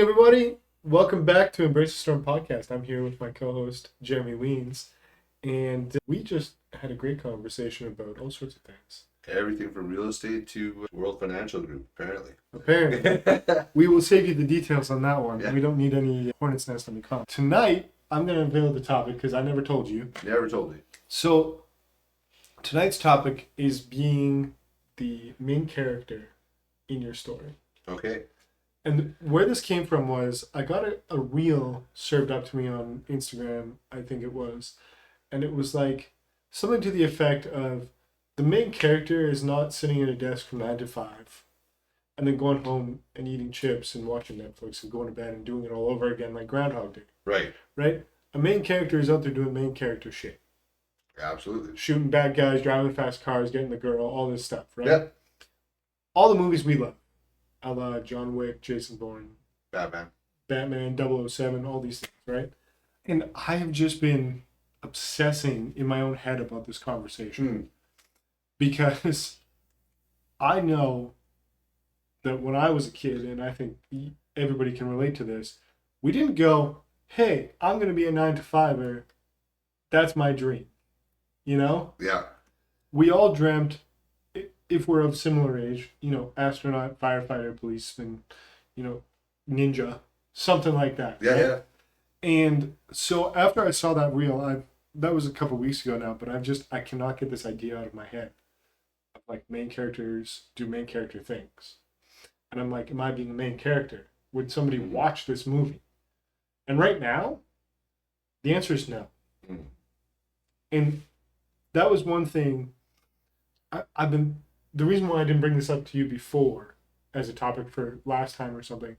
evening, everybody. Welcome back to Embrace the Storm podcast. I'm here with my co-host, Jeremy Weens, and we just had a great conversation about all sorts of things. Everything from real estate to World Financial Group, apparently. Apparently. We will save you the details on that one. Yeah. We don't need any hornet's nest on the comment. Tonight, I'm going to unveil the topic because I never told you. Never told me. So, tonight's topic is being the main character in your story. Okay. And where this came from was I got a reel served up to me on Instagram, I think it was. And it was like something to the effect of the main character is not sitting at a desk from 9 to 5 and then going home and eating chips and watching Netflix and going to bed and doing it all over again like Groundhog Day. Right. Right? A main character is out there doing main character shit. Absolutely. Shooting bad guys, driving fast cars, getting the girl, all this stuff, right? Yeah. All the movies we love. A la John Wick, Jason Bourne, Batman, 007, all these things, right? And I have just been obsessing in my own head about this conversation because I know that when I was a kid, and I think everybody can relate to this, we didn't go, hey, I'm going to be a 9 to 5er. That's my dream. You know? Yeah. We all dreamt, if we're of similar age, astronaut, firefighter, policeman, ninja, something like that. Yeah, right? yeah. And so after I saw that reel, that was a couple weeks ago now, but I cannot get this idea out of my head. Like, main characters do main character things. And I'm like, am I being the main character? Would somebody watch this movie? And right now, the answer is no. Mm. And that was one thing the reason why I didn't bring this up to you before as a topic for last time or something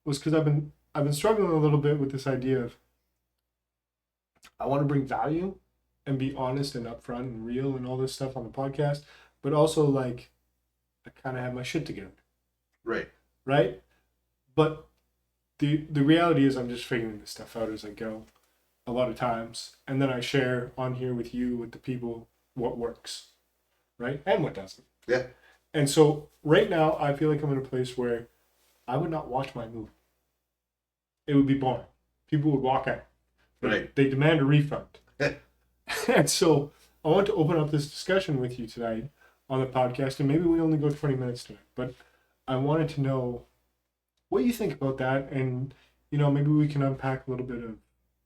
was because I've been struggling a little bit with this idea of I want to bring value and be honest and upfront and real and all this stuff on the podcast, but also like I kind of have my shit together. Right. Right? But the reality is I'm just figuring this stuff out as I go a lot of times, and then I share on here with you, with the people, what works, right? And what doesn't. Yeah. And so right now, I feel like I'm in a place where I would not watch my movie. It would be boring. People would walk out. Right. They demand a refund. And so I want to open up this discussion with you tonight on the podcast, and maybe we only go 20 minutes tonight, but I wanted to know what you think about that, and maybe we can unpack a little bit of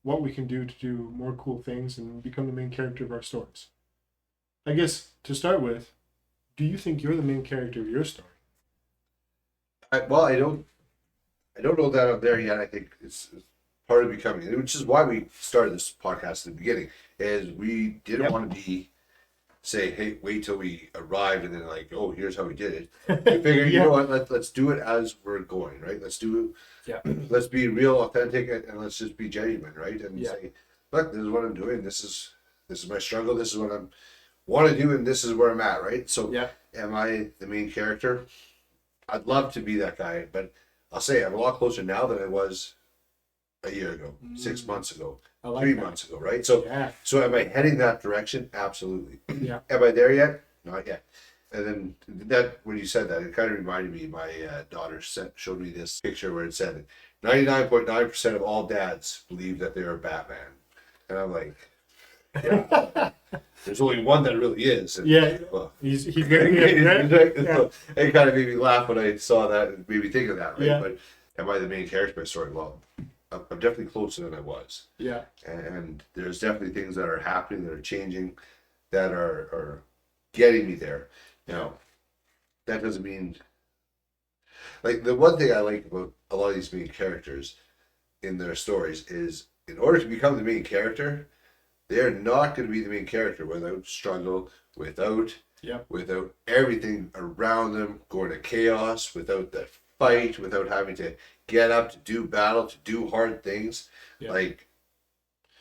what we can do to do more cool things and become the main character of our stories. I guess to start with, do you think you're the main character of your story? I don't know that I'm there yet. I think it's part of becoming, which is why we started this podcast at the beginning, is we didn't want to say, hey, wait till we arrived and then like, oh, here's how we did it. We figured, you know what, let's do it as we're going, right? Let's do it. Yeah. Let's be real, authentic, and let's just be genuine, right? And say, look, this is what I'm doing. This is my struggle. This is what I'm want to do, and this is where I'm at, right? So am I the main character? I'd love to be that guy, but I'll say I'm a lot closer now than I was a year ago, 6 months ago, 3 months ago, right? So so am I heading that direction? Absolutely. Yeah. Am I there yet? Not yet. And then that when you said that, it kind of reminded me, my daughter showed me this picture where it said 99.9% of all dads believe that they're Batman. And I'm like, yeah. There's only one that really is. And, he's very good, right? So it kind of made me laugh when I saw that and made me think of that, right? Yeah. But am I the main character of my story? Well, I'm definitely closer than I was. Yeah. And there's definitely things that are happening, that are changing, that are getting me there. Now, that doesn't mean... Like, the one thing I like about a lot of these main characters in their stories is, in order to become the main character, they're not going to be the main character without struggle, without everything around them going to chaos, without that fight, without having to get up to do battle, to do hard things. Like,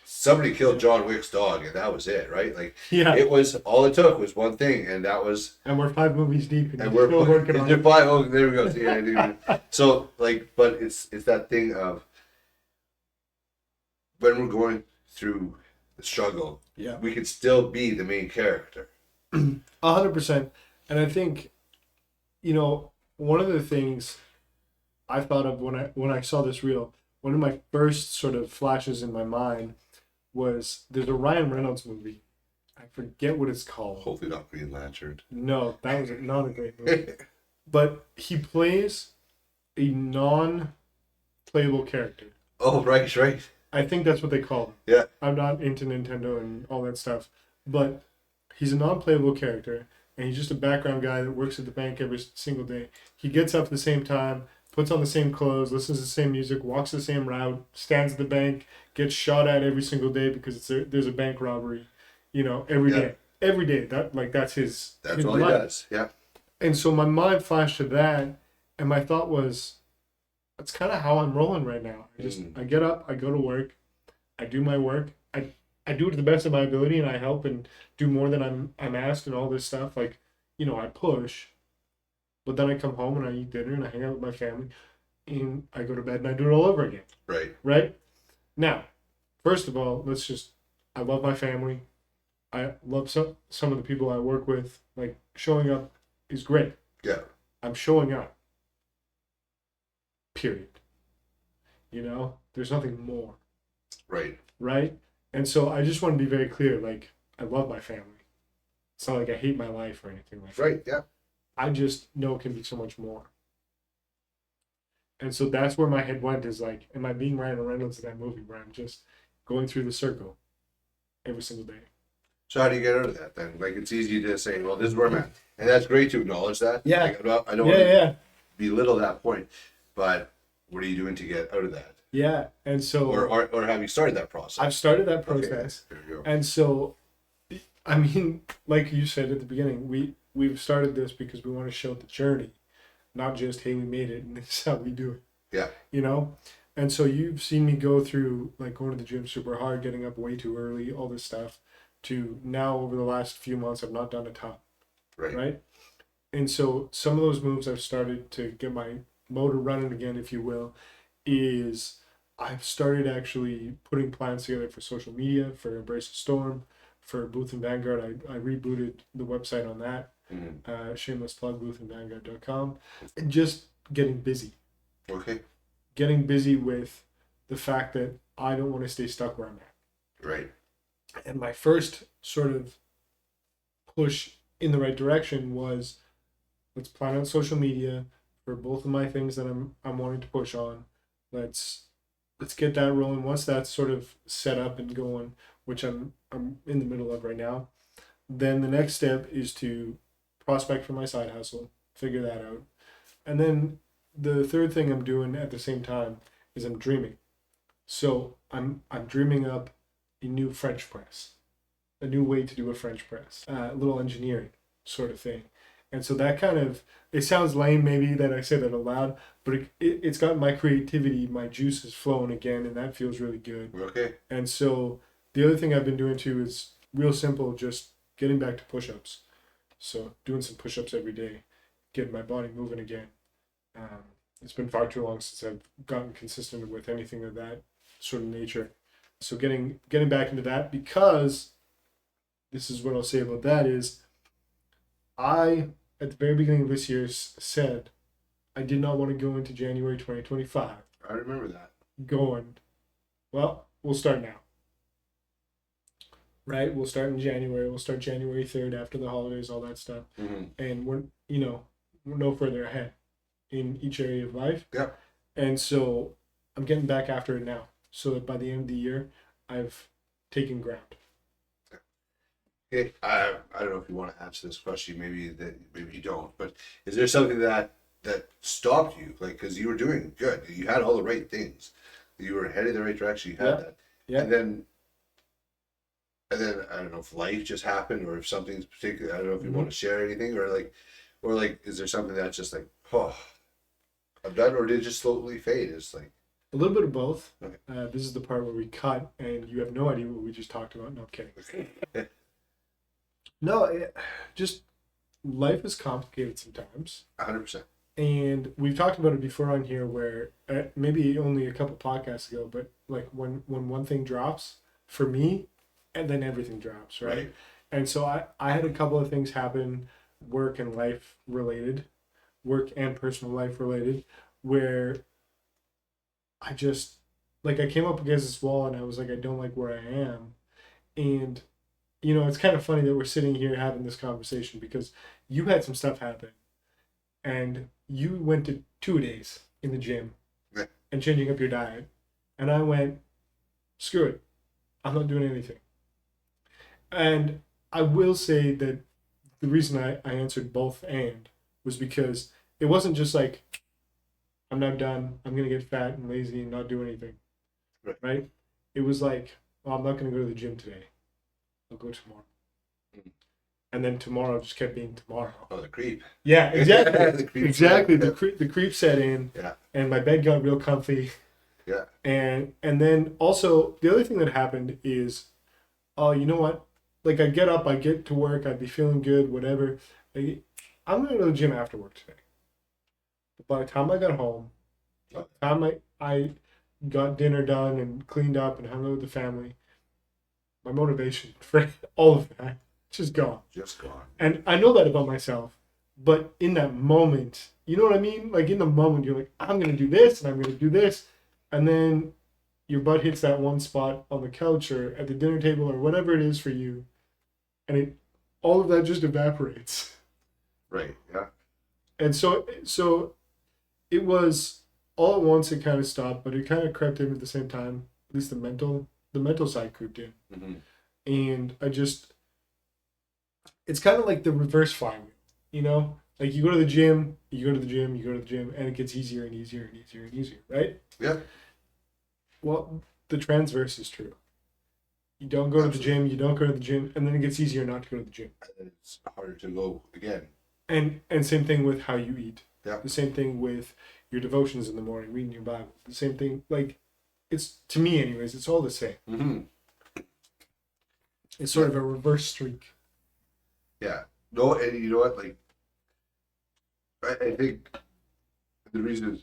somebody killed John Wick's dog, and that was it, right? Like, it was all it took was one thing, and that was. And we're 5 movies deep, and we're still working on it. Oh, there we go. So, like, but it's that thing of when we're going through the struggle, we could still be the main character. 100%. And I think, one of the things I thought of when I saw this reel. One of my first sort of flashes in my mind was there's a Ryan Reynolds movie. I forget what it's called. Hopefully not Green Lantern. No, that was not a great movie. But he plays a non-playable character. Oh, right. I think that's what they call him. Yeah. I'm not into Nintendo and all that stuff, but he's a non-playable character, and he's just a background guy that works at the bank every single day. He gets up at the same time, puts on the same clothes, listens to the same music, walks the same route, stands at the bank, gets shot at every single day because there's a bank robbery, every day. Every day. That's his. That's his all life. he does. Yeah. And so my mind flashed to that, and my thought was, that's kind of how I'm rolling right now. I get up, I go to work, I do my work, I do it to the best of my ability, and I help and do more than I'm asked and all this stuff. I push, but then I come home and I eat dinner and I hang out with my family, and I go to bed and I do it all over again. Right. Right? Now, first of all, I love my family. I love some of the people I work with. Like, showing up is great. Yeah. I'm showing up. Period. There's nothing more. Right. Right? And so I just want to be very clear. Like, I love my family. It's not like I hate my life or anything like that. Right. Yeah. I just know it can be so much more. And so that's where my head went, is like, am I being Ryan Reynolds in that movie where I'm just going through the circle every single day? So how do you get out of that then? Like, it's easy to say, well, this is where I'm at. And that's great to acknowledge that. Yeah. Like, I don't want to belittle that point, but what are you doing to get out of that? Yeah. And so... Or have you started that process? I've started that process. Okay. There you go. And so, I mean, like you said at the beginning, we've started this because we want to show the journey, not just, hey, we made it and this is how we do it. Yeah. And so you've seen me go through, like, going to the gym super hard, getting up way too early, all this stuff, to now over the last few months I've not done a ton. Right? And so some of those moves I've started to get my motor running again, if you will, is I've started actually putting plans together for social media, for Embrace the Storm, for Booth and Vanguard. I rebooted the website on that. Shameless plug, boothandvanguard.com. And just getting busy. Okay. Getting busy with the fact that I don't want to stay stuck where I'm at. Right. And my first sort of push in the right direction was, let's plan out social media for both of my things that I'm wanting to push on. Let's get that rolling. Once that's sort of set up and going, which I'm in the middle of right now, then the next step is to prospect for my side hustle, figure that out. And then the third thing I'm doing at the same time is I'm dreaming. So I'm dreaming up a new French press, a new way to do a French press, a little engineering sort of thing. And so that kind of, it sounds lame maybe that I say that aloud, but it's got my creativity, my juices flowing again, and that feels really good. Okay. And so the other thing I've been doing too is real simple, just getting back to push-ups. So doing some push-ups every day, getting my body moving again. It's been far too long since I've gotten consistent with anything of that sort of nature. So getting back into that, because this is what I'll say about that is, I, at the very beginning of this year, said I did not want to go into January 2025 I remember that. going, well, we'll start now. Right? We'll start in January. We'll start January 3rd after the holidays, all that stuff. Mm-hmm. And we're no further ahead in each area of life. Yeah. And so I'm getting back after it now, so that by the end of the year, I've taken ground. Okay. I don't know if you want to answer this question. Maybe you don't. But is there something that stopped you? Like, because you were doing good, you had all the right things, you were headed in the right direction. You had that. Yeah. And then I don't know if life just happened, or if something's particular. I don't know if you want to share anything, or is there something that's just like, oh, I'm done, or did it just slowly fade? It's like a little bit of both. Okay. This is the part where we cut, and you have no idea what we just talked about. No, I'm kidding. No, just life is complicated sometimes. 100%. And we've talked about it before on here, where maybe only a couple podcasts ago, but like when one thing drops for me, and then everything drops, right? And so I had a couple of things happen, work and personal life related, where I just, like, I came up against this wall and I was like, I don't like where I am. And, it's kind of funny that we're sitting here having this conversation because you had some stuff happen and you went to 2 days in the gym Yeah. and changing up your diet. And I went, screw it. I'm not doing anything. And I will say that the reason I answered both and was because it wasn't just like, I'm not done. I'm going to get fat and lazy and not do anything. Right? It was like, well, I'm not going to go to the gym today. I'll go tomorrow. And then tomorrow just kept being tomorrow. Oh, the creep. Yeah, exactly. The creep exactly. set. The creep set in. Yeah. And my bed got real comfy. Yeah. And then also the other thing that happened is, you know what? Like I'd get up, I'd get to work, I'd be feeling good, whatever. I'm gonna go to the gym after work today. But by the time I got home, by the time I got dinner done and cleaned up and hung out with the family, my motivation for all of that just gone. Just gone. And I know that about myself, but in that moment, you know what I mean? Like in the moment, you're like, I'm gonna do this and I'm gonna do this, and then your butt hits that one spot on the couch or at the dinner table or whatever it is for you, and all of that just evaporates. Right. Yeah. And so it was all at once. It kind of stopped, but it kind of crept in at the same time. At least the mental side crept in, and it's kind of like the reverse flywheel, Like you go to the gym, you go to the gym, you go to the gym, and it gets easier and easier and easier and easier, right? Yeah. Well, the transverse is true. You don't go to the gym, you don't go to the gym, and then it gets easier not to go to the gym. And it's harder to go again. And same thing with how you eat. Yeah. The same thing with your devotions in the morning, reading your Bible. The same thing, like, it's, to me anyways, it's all the same. It's sort of a reverse streak. Yeah. No, and you know what? Like, I think the reason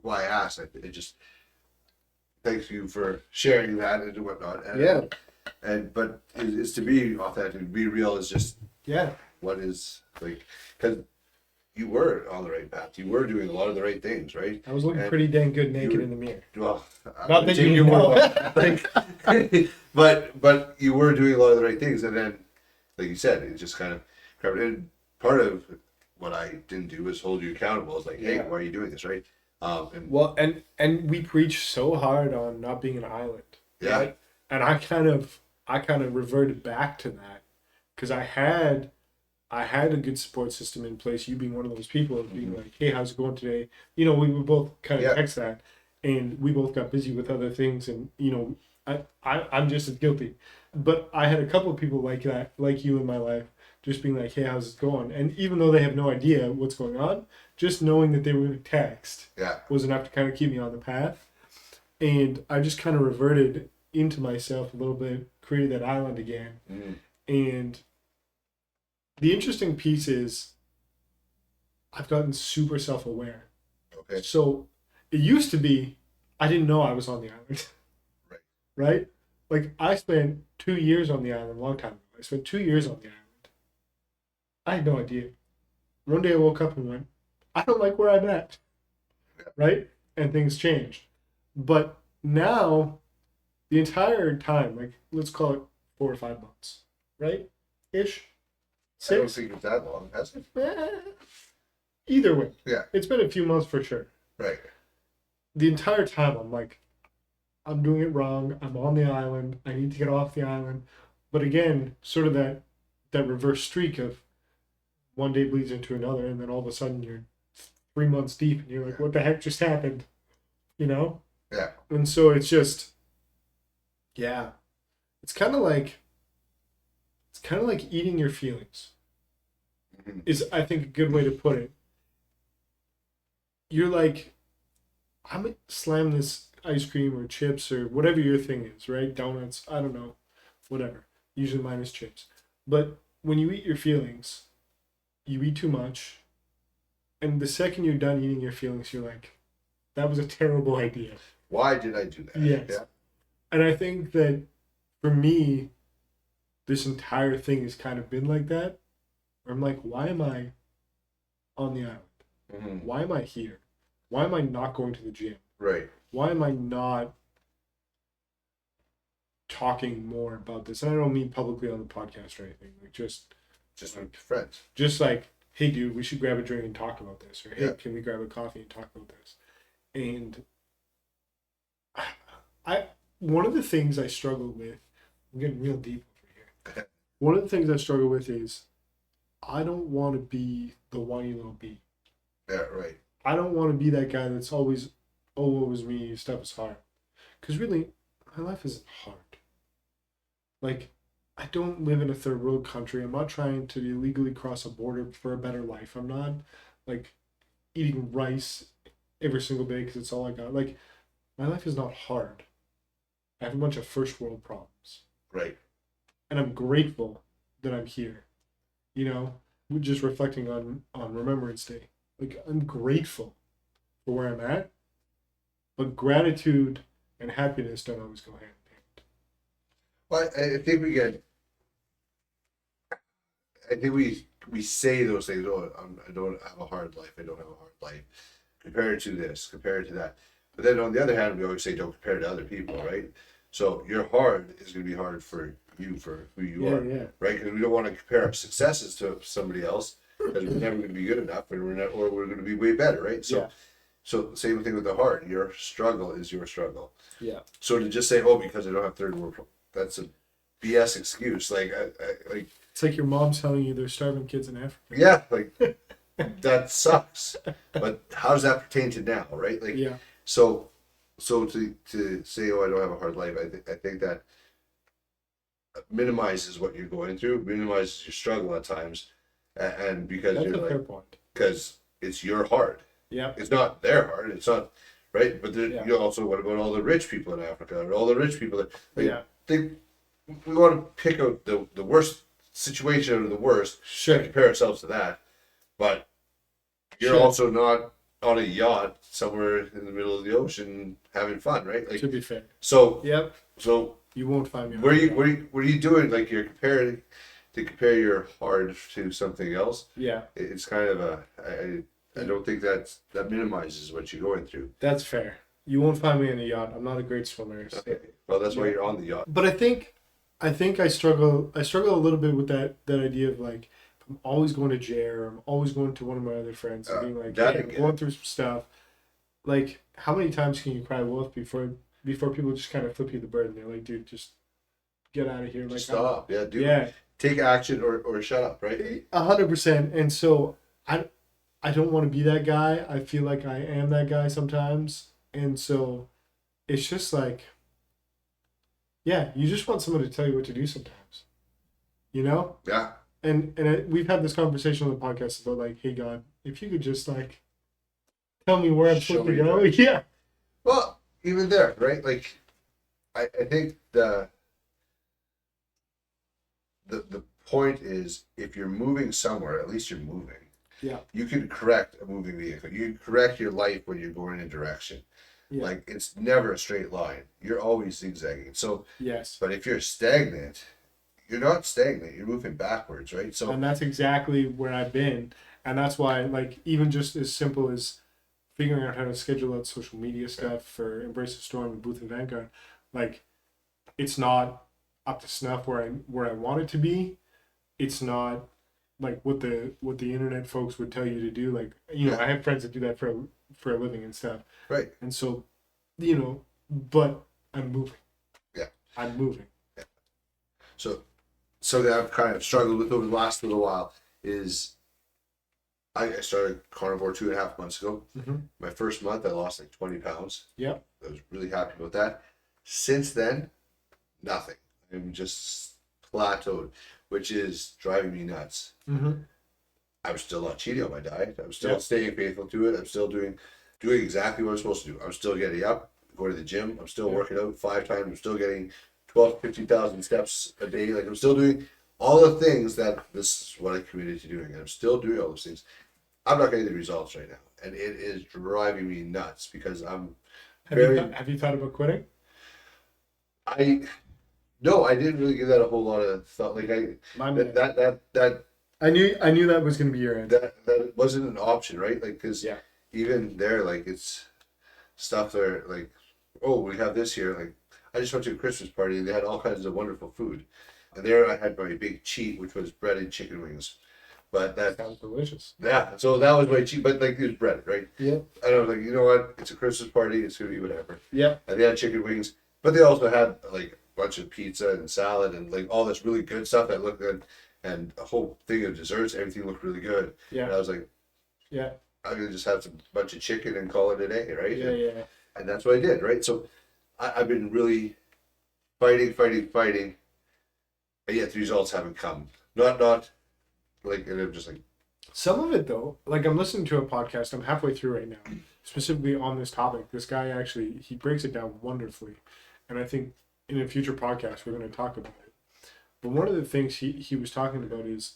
why I asked, I just thank you for sharing that and whatnot. And but is to be authentic, to be real, is just what is like, because you were on the right path. You were doing a lot of the right things, right? I was looking pretty dang good naked in the mirror. Well, not that you know. Like, but you were doing a lot of the right things, and then, like you said, it just kind of crept in. Part of what I didn't do was hold you accountable. It's like, hey, why are you doing this, right? And we preach so hard on not being an island. Yeah. Right? And I kind of reverted back to that because I had a good support system in place. You being one of those people of being like, hey, how's it going today? We would both kind of text that, and we both got busy with other things, and I'm just as guilty. But I had a couple of people like that, like you in my life, just being like, hey, how's it going? And even though they have no idea what's going on, just knowing that they were going to text was enough to kind of keep me on the path. And I just kind of reverted into myself a little bit, created that island again. And the interesting piece is I've gotten super self-aware. Okay. So it used to be I didn't know I was on the island. Right? Like I spent 2 years on the island a long time ago. I spent 2 years on the island. I had no idea. One day I woke up and went, I don't like where I'm at. Right? And things changed. But now, the entire time, like, let's call it 4 or 5 months, right? Ish? 6? I don't think it's that long, has it? Either way. Yeah. It's been a few months for sure. Right. The entire time, I'm like, I'm doing it wrong. I'm on the island. I need to get off the island. But again, sort of that reverse streak of one day bleeds into another, and then all of a sudden you're 3 months deep, and you're like, what the heck just happened? Yeah. And so it's just, it's kind of like eating your feelings. Is, I think, a good way to put it. You're like, I'm gonna slam this ice cream or chips or whatever your thing is, right? Donuts, I don't know, whatever. Usually mine is chips. But when you eat your feelings, you eat too much, and the second you're done eating your feelings, you're like, that was a terrible idea. Why did I do that? Yes. Yeah. And I think that for me, this entire thing has kind of been like that. Where I'm like, why am I on the island? Why am I here? Why am I not going to the gym? Right. Why am I not talking more about this? And I don't mean publicly on the podcast or anything. Like just with friends. Just like, hey, dude, we should grab a drink and talk about this, or hey, Yeah. can we grab a coffee and talk about this? And I one of the things I struggle with, I'm getting real deep over here. One of the things I struggle with is I don't want to be the whiny little bee. Yeah, right. I don't want to be that guy that's always, oh, what was me, stuff is hard. Because really, my life isn't hard. Like, I don't live in a third world country. I'm not trying to illegally cross a border for a better life. I'm not, like, eating rice every single day because it's all I got. Like, my life is not hard. I have a bunch of first world problems. Right. And I'm grateful that I'm here. You know, we're just reflecting on Remembrance Day. Like, I'm grateful for where I'm at, but gratitude and happiness don't always go hand in hand. Well, I think we get. I think we say those things. Oh, I don't have a hard life. I don't have a hard life. Compared to this, compared to that. But then on the other hand, we always say don't compare to other people, right? So your hard is going to be hard for you, for who you are, right? Because we don't want to compare our successes to somebody else because we're never going to be good enough, and we're going to be way better, right? So, so same thing with the hard. Your struggle is your struggle. Yeah. So to just say, oh, because I don't have third world, that's a BS excuse. Like, like it's like your mom's telling you there's starving kids in Africa. Yeah, like that sucks. But how does that pertain to now, right? Like, yeah. So to say, oh, I don't have a hard life, I think that minimizes what you're going through, minimizes your struggle at times, and because that's you're a like, fair point. Because it's your hard. Yeah. It's not their hard. It's not right. But you know, also, what about all the rich people in Africa, or all the rich people that we want to pick out the worst situation out of the worst, and compare ourselves to that, but you're also not on a yacht somewhere in the middle of the ocean having fun, right? Like, to be fair. So So you won't find me. What are you doing? Like, you're comparing to compare your hard to something else. Yeah. It's kind of I don't think that minimizes what you're going through. That's fair. You won't find me in a yacht. I'm not a great swimmer. So. Okay. Well, that's why you're on the yacht. But I think I struggle a little bit with that idea of like, I'm always going to Jer, or I'm always going to one of my other friends and being like, hey, I'm going through some stuff. Like, how many times can you cry wolf before people just kind of flip you the bird and they're like, dude, just get out of here. Like, stop. Yeah, dude. Take action or shut up, right? 100%. And so I don't want to be that guy. I feel like I am that guy sometimes. And so it's just like, yeah, you just want someone to tell you what to do sometimes. You know? Yeah. And we've had this conversation on the podcast about like, hey God, if you could just like tell me where I'm supposed to go. Yeah. Well, even there, right? Like, I think the point is, if you're moving somewhere, at least you're moving. Yeah. You can correct a moving vehicle. You can correct your life when you're going in a direction. Yeah. Like, it's never a straight line. You're always zigzagging. So yes. But if you're stagnant, you're not stagnant. You're moving backwards, right? So, and that's exactly where I've been, and that's why, like, even just as simple as figuring out how to schedule out social media stuff for Embrace the Storm and Booth and Vanguard, like, it's not up to snuff where I want it to be. It's not like what the internet folks would tell you to do. Like, you know, I have friends that do that for a living and stuff. Right. And so, you know, but I'm moving. Yeah. I'm moving. Yeah. So that I've kind of struggled with over the last little while is I started carnivore 2.5 months ago. Mm-hmm. My first month, I lost like 20 pounds. Yep. I was really happy about that. Since then, nothing. I'm just plateaued, which is driving me nuts. Mm-hmm. I'm still not cheating on my diet. I'm still staying faithful to it. I'm still doing exactly what I'm supposed to do. I'm still getting up, going to the gym. I'm still working out 5 times. I'm still getting 12 to 50,000 steps a day. Like, I'm still doing all the things that this is what I committed to doing. And I'm still doing all those things. I'm not getting the results right now. And it is driving me nuts because I'm Have you thought about quitting? No, I didn't really give that a whole lot of thought. Like, I knew that was going to be your answer. That wasn't an option, right? Like, because even there, like it's stuff there, like, oh, we have this here. Like, I just went to a Christmas party and they had all kinds of wonderful food. And there I had my big cheat, which was breaded chicken wings. But that Sounds delicious. yeah, so that was my cheat, but like it was breaded, right? Yeah. And I was like, you know what? It's a Christmas party. It's gonna be whatever. Yeah. And they had chicken wings, but they also had like a bunch of pizza and salad and like all this really good stuff that looked good, and a whole thing of desserts. Everything looked really good. Yeah. And I was like, Yeah. I'm gonna just have some bunch of chicken and call it a day, right? Yeah. Yeah. And that's what I did, right? So I've been really fighting, and yet the results haven't come. Not like, and I'm just like, Some of it though, like I'm listening to a podcast. I'm halfway through right now, specifically on this topic. This guy actually he breaks it down wonderfully, and I think in a future podcast we're going to talk about it. But one of the things he was talking about is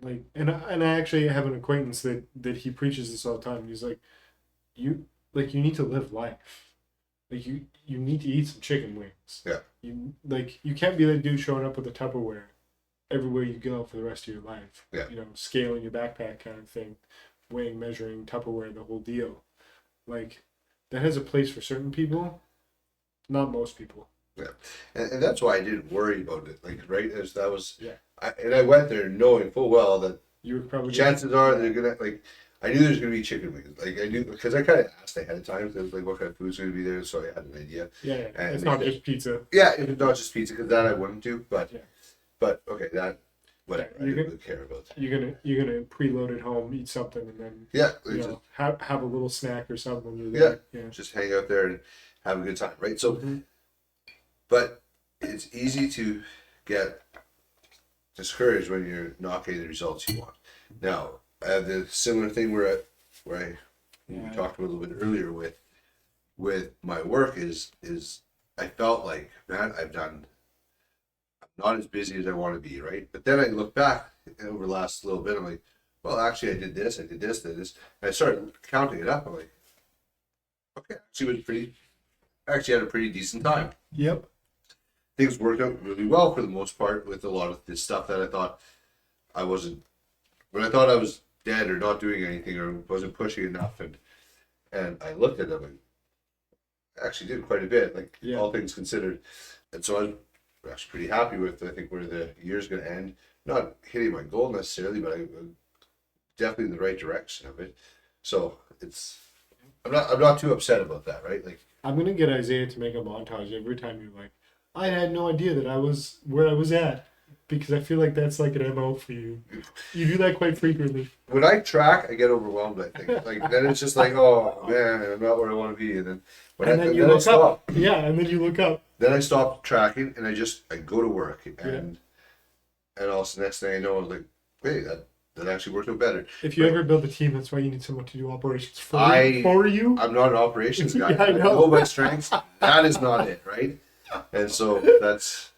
like, and I actually have an acquaintance that he preaches this all the time. He's like, you need to live life. Like you need to eat some chicken wings. Yeah. You can't be that dude showing up with a Tupperware everywhere you go for the rest of your life. Yeah. Scaling your backpack kind of thing, weighing, measuring, Tupperware, the whole deal. Like that has a place for certain people, not most people. yeah, and that's why I didn't worry about it. Like, right, as that was, Yeah. I went there knowing full well that You were probably chances are they're gonna like. I knew there's gonna be chicken wings. Like I knew because I kind of asked ahead of time because like what kind of food's gonna be there, so I had an idea. Yeah. And It's not just pizza. Yeah, if it's not just pizza, because that I wouldn't do. But Yeah. but okay, that whatever. Yeah, I you're didn't really care about that. You're gonna preload at home, eat something, and then Yeah, have a little snack or something when you're there. Yeah. just hang out there and have a good time, right? So, but it's easy to get discouraged when you're not getting the results you want. Now, I have the similar thing where we talked about a little bit earlier with my work is I felt like, man, I'm not as busy as I want to be, right? But then I look back over the last little bit, I'm like, well, actually I did this, did this. And I started counting it up. I'm like, okay, actually had a pretty decent time. Yep. Things worked out really well for the most part with a lot of this stuff that I thought I wasn't, when I thought I was dead or not doing anything or wasn't pushing enough, and I looked at them and actually did quite a bit, like all things considered. And so I was actually pretty happy with, I think, where the year's going to end. Not hitting my goal necessarily, but I'm definitely in the right direction of it. So I'm not too upset about that, right? Like, I'm gonna get Isaiah to make a montage every time you're like, I had no idea that I was where I was at, because I feel like that's like an MO for you. You do that quite frequently. When I track, I get overwhelmed, I think. Like, then it's just like, oh, man, I'm not where I want to be. And then I stop. Yeah, and then you look up. Then I stop tracking, and I go to work. And also next thing I know, I was like, hey, that actually worked out better. If you ever build a team, that's why you need someone to do operations for you. I'm not an operations guy. Yeah, I know. I know my strengths. That is not it, right? And so that's...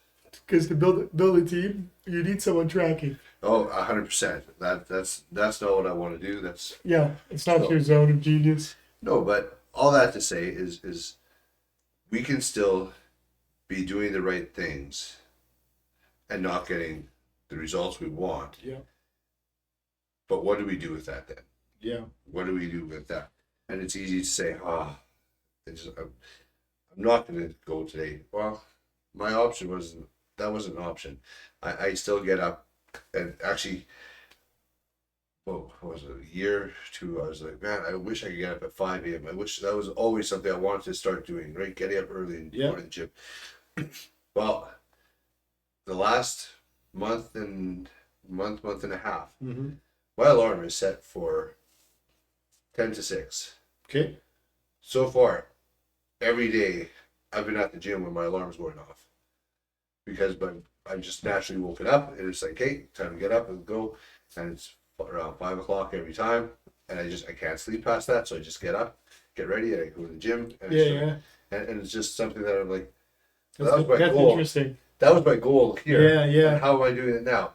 Because to build a team, you need someone tracking. Oh, 100%. That's not what I want to do. It's not your zone of genius. No, but all that to say is we can still be doing the right things and not getting the results we want. Yeah. But what do we do with that then? Yeah. What do we do with that? And it's easy to say, I'm not going to go today. Well, my option wasn't an option. I still get up, and actually, what was it, a year or two, I was like, man, I wish I could get up at 5 a.m. I wish that was always something I wanted to start doing, right? Getting up early and going to the gym. Well, the last month and a half, my alarm is set for 10 to 6. Okay. So far, every day, I've been at the gym when my alarm's going off. Because I'm just naturally woken up, and it's like, hey, time to get up and go. And it's around 5 o'clock every time. And I can't sleep past that, so I just get up, get ready, and I go to the gym. And and it's just something that I'm like, that was my goal. Interesting. That was my goal here. Yeah. And how am I doing it now?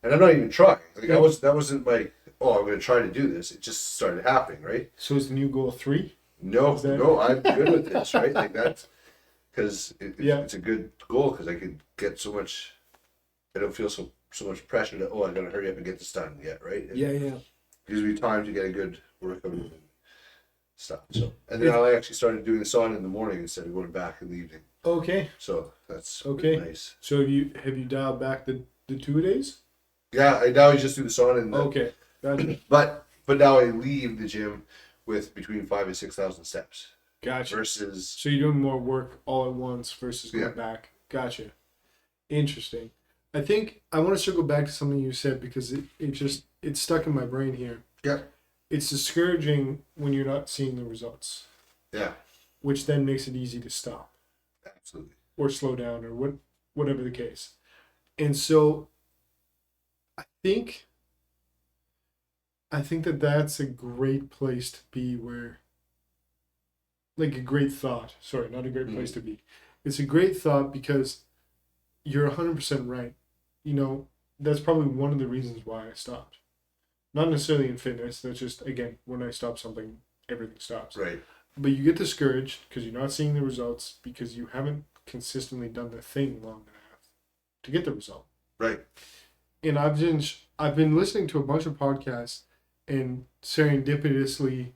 And I'm not even trying. Like that wasn't my, I'm going to try to do this. It just started happening, right? So is the new goal 3? No, I'm good with this, right? Like that's, because it's a good goal, because I could get so much, I don't feel so much pressure that, I got to hurry up and get this done yet, right? It gives me time to get a good workout stopped. So, and then I actually started doing the sauna in the morning instead of going back in the evening. Okay. So that's Okay. nice. So have you dialed back the 2 days? Yeah, now I just do the sauna. And okay. Gotcha. But now I leave the gym with between 5,000 and 6,000 steps. Gotcha. Versus. So you're doing more work all at once versus going back. Gotcha. Interesting. I think I want to circle back to something you said because it's stuck in my brain here. Yeah. It's discouraging when you're not seeing the results. Yeah. Which then makes it easy to stop. Absolutely. Or slow down or whatever the case. And so I think that that's a great place to be where, like a great thought. Sorry, not a great place to be. It's a great thought because you're 100% right. You know, that's probably one of the reasons why I stopped. Not necessarily in fitness. That's just, again, when I stop something, everything stops. Right. But you get discouraged because you're not seeing the results because you haven't consistently done the thing long enough to get the result. Right. And I've been listening to a bunch of podcasts, and serendipitously,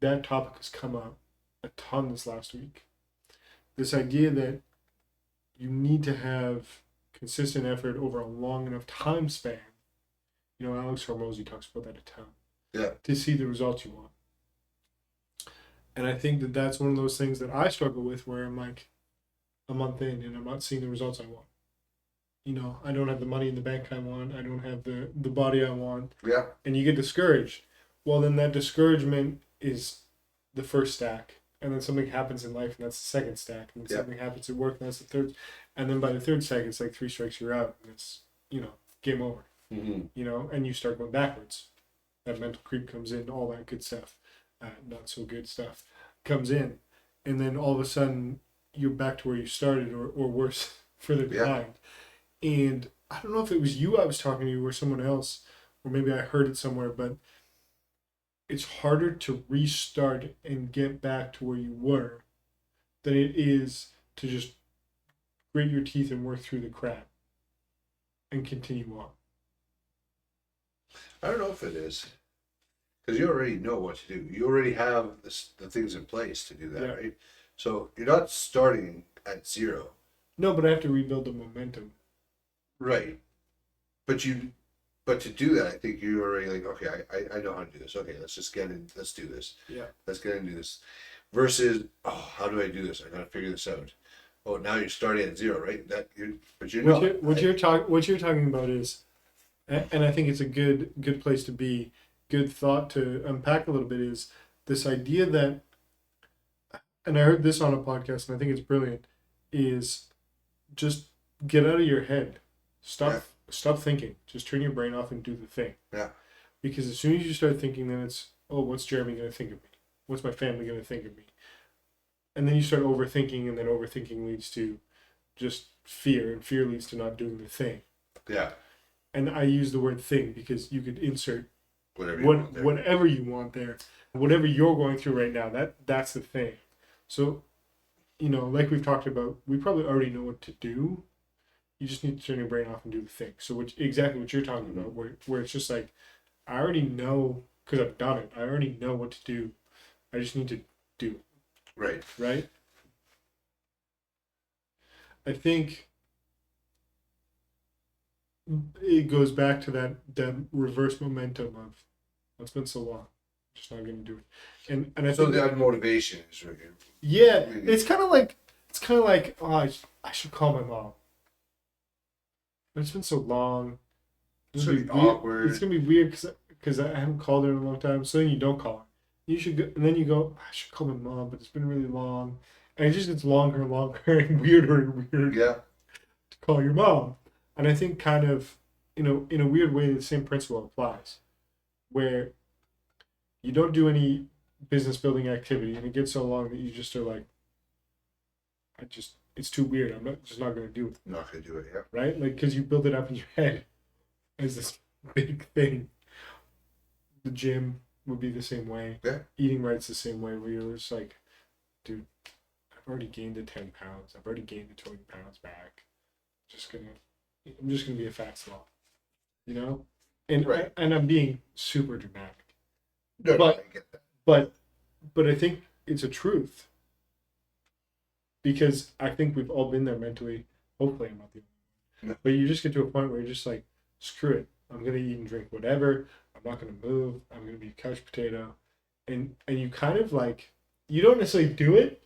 that topic has come up a ton this last week. This idea that you need to have consistent effort over a long enough time span. You know, Alex Hormozy talks about that a ton. Yeah. To see the results you want. And I think that that's one of those things that I struggle with where I'm like a month in and I'm not seeing the results I want. You know, I don't have the money in the bank I want. I don't have the body I want. Yeah. And you get discouraged. Well, then that discouragement is the first stack. And then something happens in life and that's the second stack. And then something happens at work and that's the third. And then by the third stack, it's like 3 strikes, you're out. And it's, you know, game over. Mm-hmm. You know, and you start going backwards. That mental creep comes in, all that good stuff. Not so good stuff comes in. And then all of a sudden, you're back to where you started or worse, further behind. And I don't know if it was you I was talking to or someone else, or maybe I heard it somewhere, but it's harder to restart and get back to where you were than it is to just grit your teeth and work through the crap and continue on. I don't know if it is. Because you already know what to do. You already have the things in place to do that, right? So you're not starting at zero. No, but I have to rebuild the momentum. Right. But to do that, I think you're already like, okay, I know how to do this. Okay, let's just get in. Let's do this. Yeah. Let's get into this. Versus, oh, how do I do this? I gotta figure this out. Oh, now you're starting at zero, right? But you're not. What you're talking about is, and I think it's a good place to be. Good thought to unpack a little bit is this idea that, and I heard this on a podcast and I think it's brilliant, is just get out of your head. Stop thinking. Just turn your brain off and do the thing. Yeah. Because as soon as you start thinking, then it's, oh, what's Jeremy going to think of me? What's my family going to think of me? And then you start overthinking, and then overthinking leads to just fear, and fear leads to not doing the thing. Yeah. And I use the word thing because you could insert whatever you want there, whatever you're going through right now, that's the thing. So, you know, like we've talked about, we probably already know what to do. You just need to turn your brain off and do the thing. So exactly what you're talking about, where it's just like, I already know, because I've done it, I already know what to do. I just need to do it. Right? I think it goes back to that reverse momentum of, it's been so long, I'm just not going to do it. And I so think that motivation is right. Yeah, it's kind of like oh, I should call my mom. But it's been so long. It's gonna be awkward. It's gonna be weird because I haven't called her in a long time. So then you don't call her. You should go, and then you go, I should call my mom, but it's been really long, and it just gets longer and longer and weirder. Yeah. To call your mom, and I think kind of, in a weird way, the same principle applies, where you don't do any business building activity, and it gets so long that you just are like, it's too weird. I'm not going to do it. Not going to do it, yeah. Right? Like, because you build it up in your head as this big thing. The gym would be the same way. Yeah. Eating right's the same way, where you're just like, dude, I've already gained the 10 pounds. I've already gained the 20 pounds back. I'm just gonna be a fat slob, you know? And right. And I'm being super dramatic. No, but I get that. But but I think it's a truth because I think we've all been there mentally. Hopefully, I'm not the only one. But you just get to a point where you're just like, screw it. I'm gonna eat and drink whatever. I'm not gonna move. I'm gonna be a couch potato, and you kind of like you don't necessarily do it,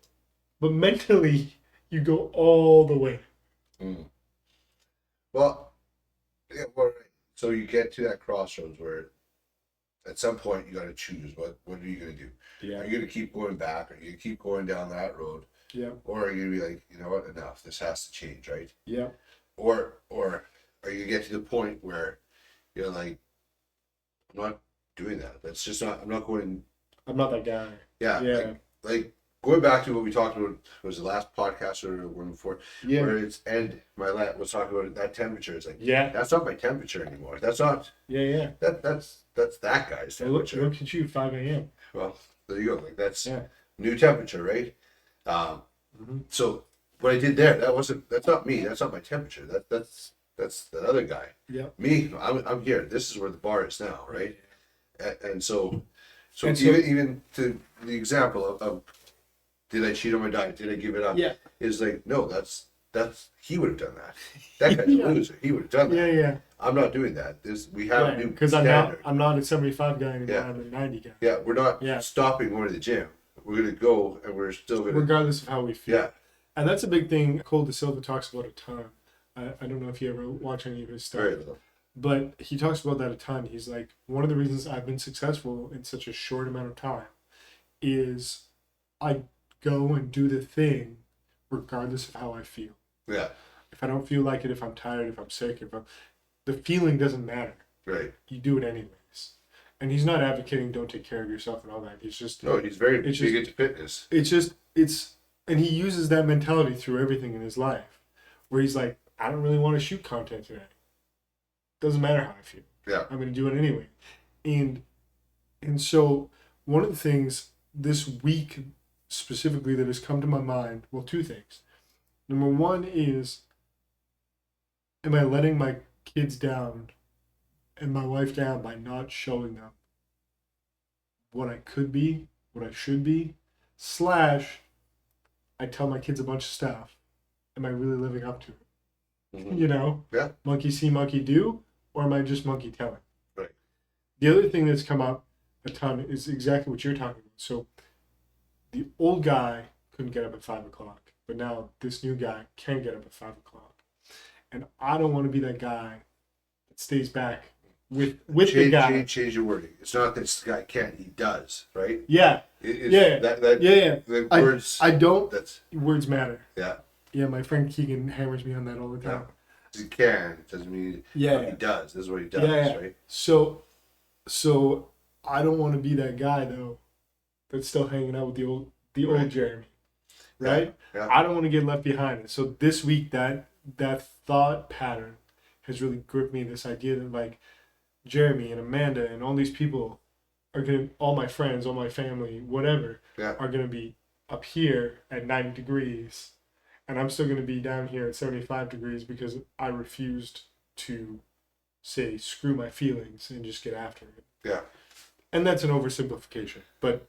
but mentally you go all the way. Mm. Well, yeah, well, so you get to that crossroads where at some point you got to choose what are you going to do? Yeah. Are you going to keep going back? Are you going to keep going down that road? Yeah. Or are you going to be like, you know what, enough. This has to change, right? Yeah. Or are you going to get to the point where you're like, I'm not doing that. That's just not. I'm not going. I'm not that guy. Yeah. Yeah. Like going back to what we talked about was the last podcast or one before, Yeah. where it's was talking about that temperature. It's like, Yeah. that's not my temperature anymore. That's not. Yeah. Yeah. That's that guy's Hey, look temperature. at you, 5 a.m. Well, there you go. Like that's Yeah. new temperature, right? So what I did there, that's not me. That's not my temperature. That's the other guy. Yeah. Me, I'm here. This is where the bar is now, right? And so And even to the example of did I cheat on my diet? Did I give it up? Yeah. Is like, no, that's he would have done that. That guy's Yeah. a loser. He would have done that. Yeah. Yeah. I'm not doing that. We have a new Because standard. I'm not a 75 guy anymore. Yeah. I'm a 90 guy. Yeah, we're not Yeah. stopping going to the gym. We're gonna go and we're still gonna Regardless of how we feel. Yeah. And that's a big thing Cole De Silva talks about a ton. I don't know if you ever watch any of his stuff. Very little. But he talks about that a ton. He's like, one of the reasons I've been successful in such a short amount of time is I go and do the thing regardless of how I feel. Yeah. If I don't feel like it, if I'm tired, if I'm sick, the feeling doesn't matter. Right. You do it anyways. And he's not advocating don't take care of yourself and all that. He's just No, he's very it's big just- into fitness. and he uses that mentality through everything in his life. Where he's like, I don't really want to shoot content today. Doesn't matter how I feel. Yeah. I'm going to do it anyway. And so one of the things this week specifically that has come to my mind, well, two things. Number one is, am I letting my kids down and my wife down by not showing them what I could be, what I should be, / I tell my kids a bunch of stuff. Am I really living up to it? Mm-hmm. You know? Yeah. Monkey see, monkey do, or am I just monkey telling? Right. The other thing that's come up a ton is exactly what you're talking about. So the old guy couldn't get up at 5 o'clock, but now this new guy can get up at 5 o'clock. And I don't want to be that guy that stays back with the guy. Change your wording. It's not that this guy can't, he does, right? Yeah. Yeah. The words I don't. that's Words matter. yeah. Yeah, my friend Keegan hammers me on that all the time. He can doesn't mean he does. This is what he does, right? So I don't want to be that guy though that's still hanging out with the old Jeremy. Right? Yeah. I don't want to get left behind. And so this week that thought pattern has really gripped me, this idea that like Jeremy and Amanda and all these people are gonna, all my friends, all my family, whatever, are gonna be up here at 90 degrees. And I'm still going to be down here at 75 degrees because I refused to say screw my feelings and just get after it. Yeah. And that's an oversimplification, but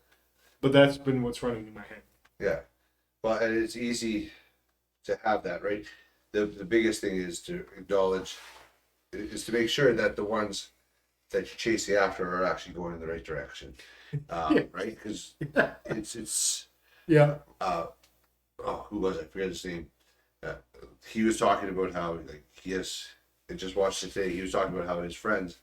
that's been what's running in my head. Yeah. Well, and it's easy to have that, right? The biggest thing is to acknowledge, is to make sure that the ones that you're chasing after are actually going in the right direction, right? Because it's yeah. Who was it? I forget his name. He was talking about how like I just watched it today. He was talking about how his friends.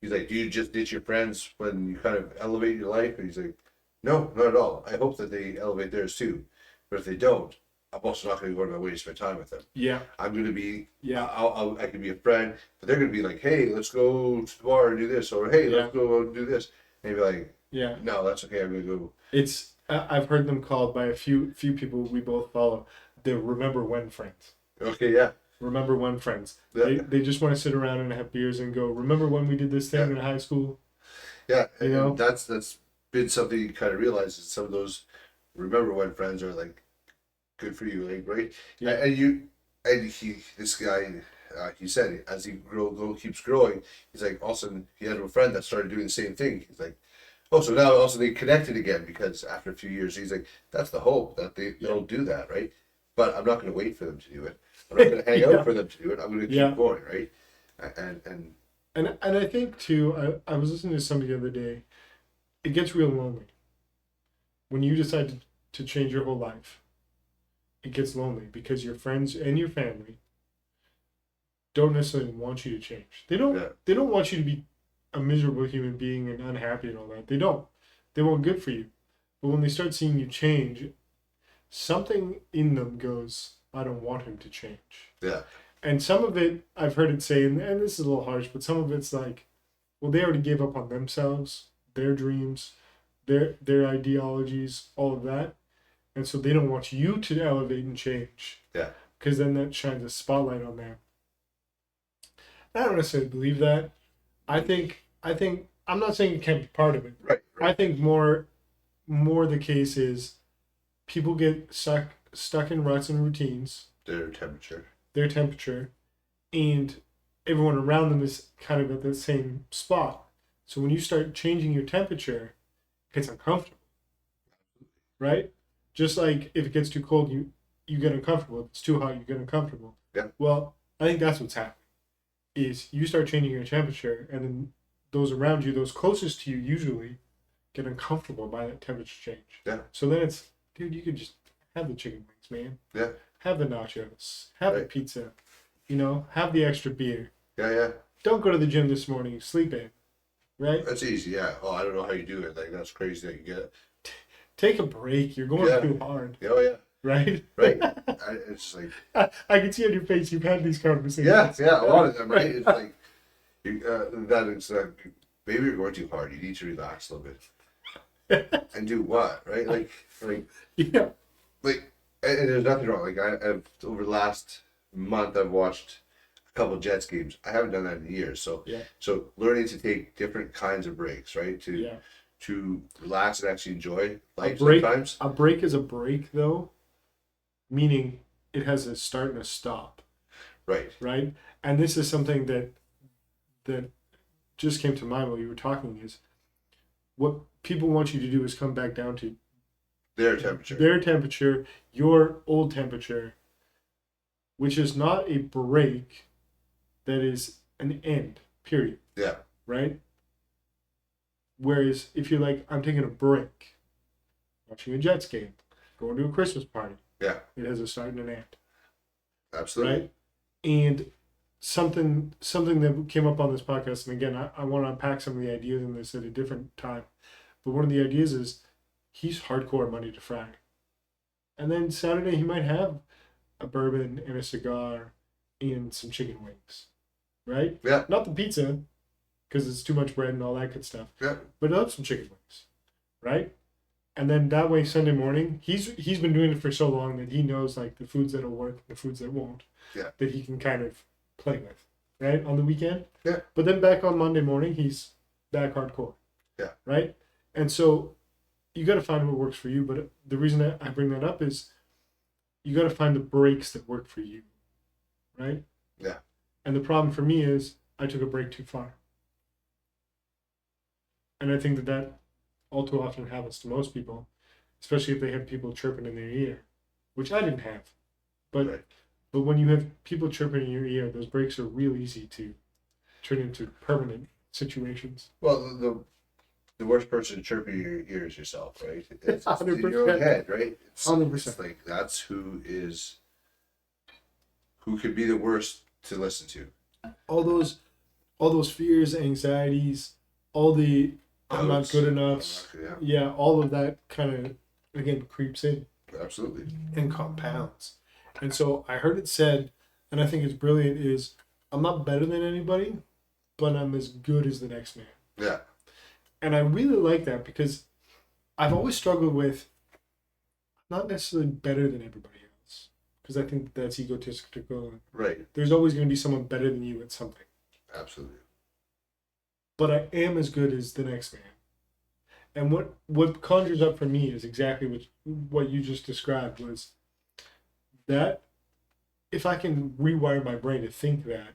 He's like, do you just ditch your friends when you kind of elevate your life? And he's like, no, not at all. I hope that they elevate theirs too, but if they don't, I'm also not going to go out of my way to spend time with them. Yeah. I'm going to be. Yeah. I can be a friend, but they're going to be like, hey, let's go to the bar and do this, or hey, let's go and do this. And you'd be like, yeah, no, that's okay. I'm going to go. It's. I've heard them called by a few people we both follow the remember when friends. Okay, yeah. Remember when friends. Yeah. They just want to sit around and have beers and go, remember when we did this thing in high school? Yeah, you know, that's been something you kind of realize is some of those remember when friends are like good for you, like right? Yeah. This guy, he said as he keeps growing, he's like all of a sudden he had a friend that started doing the same thing. He's like, Oh, so now also they connected again because after a few years, he's like, that's the hope that they'll do that, right? But I'm not going to wait for them to do it. I'm not going to hang Yeah. out for them to do it. I'm going to Yeah. keep going, right? And And I think too, I was listening to somebody the other day. It gets real lonely when you decide to change your whole life. It gets lonely because your friends and your family don't necessarily want you to change. They don't. Yeah. They don't want you to be a miserable human being and unhappy and all that. They don't. They want good for you. But when they start seeing you change, something in them goes, I don't want him to change. Yeah. And some of it, I've heard it say, and this is a little harsh, but some of it's like, well, they already gave up on themselves, their dreams, their ideologies, all of that. And so they don't want you to elevate and change. Yeah. Because then that shines a spotlight on them. I don't necessarily believe that. I think I'm not saying it can't be part of it. Right. I think more the case is people get stuck in ruts and routines, Their their temperature, and everyone around them is kind of at the same spot. So when you start changing your temperature, it's uncomfortable. Right? Just like if it gets too cold, you get uncomfortable. If it's too hot, you get uncomfortable. Yeah. Well, I think that's what's happening. Is you start changing your temperature, and then those around you, those closest to you, usually get uncomfortable by that temperature change. Yeah. So then it's, dude, you could just have the chicken wings, man. Yeah. Have the nachos. Have the Right. pizza. You know, have the extra beer. Yeah. Don't go to the gym this morning. Sleep in. Right? That's easy. Yeah. Oh, I don't know how you do it. Like that's crazy that you get it. Take a break. You're going too hard. Oh yeah. Right? Right. It's like. I can see on your face you've had these conversations. Yeah. A lot of them, right? It's like that. It's maybe you're going too hard. You need to relax a little bit. And do what, right? Like Yeah. Like, and there's nothing wrong. Like I've over the last month, I've watched a couple of Jets games. I haven't done that in years. So Yeah. so learning to take different kinds of breaks, right? Yeah. To relax and actually enjoy life break, sometimes. A break is a break, though, meaning it has a start and a stop. Right. Right. And this is something that just came to mind while you were talking. Is what people want you to do is come back down to Their temperature, your old temperature, which is not a break, that is an end, period. Yeah. Right? Whereas if you're like, I'm taking a break, watching a Jets game, going to a Christmas party, yeah, it has a start and an end. Absolutely. Right? And something that came up on this podcast, and again, I want to unpack some of the ideas in this at a different time, but one of the ideas is he's hardcore Monday to Friday. And then Saturday he might have a bourbon and a cigar and some chicken wings. Right? Yeah. Not the pizza, because it's too much bread and all that good stuff. Yeah. But he'll have some chicken wings. Right? And then that way Sunday morning, he's been doing it for so long that he knows like the foods that'll work, the foods that won't. Yeah. That he can kind of play with. Right? On the weekend. Yeah. But then back on Monday morning, he's back hardcore. Yeah. Right? And so you got to find what works for you. But the reason that I bring that up is you got to find the breaks that work for you. Right? Yeah. And the problem for me is I took a break too far. And I think that all too often happens to most people, especially if they have people chirping in their ear, which I didn't have. But Right. But when you have people chirping in your ear, those breaks are real easy to turn into permanent situations. Well, the worst person chirping in your ear is yourself, right? It's in 100%. your own head, right? It's 100%. like that's who could be the worst to listen to. All those fears, anxieties, all the I'm not good enough. Yeah, all of that kind of again creeps in. Absolutely. And compounds. And so I heard it said, and I think it's brilliant, is I'm not better than anybody, but I'm as good as the next man. Yeah. And I really like that because I've always struggled with not necessarily better than everybody else, because I think that's egotistical. Right. There's always going to be someone better than you at something. Absolutely. But I am as good as the next man. And what conjures up for me is exactly what you just described, was that if I can rewire my brain to think that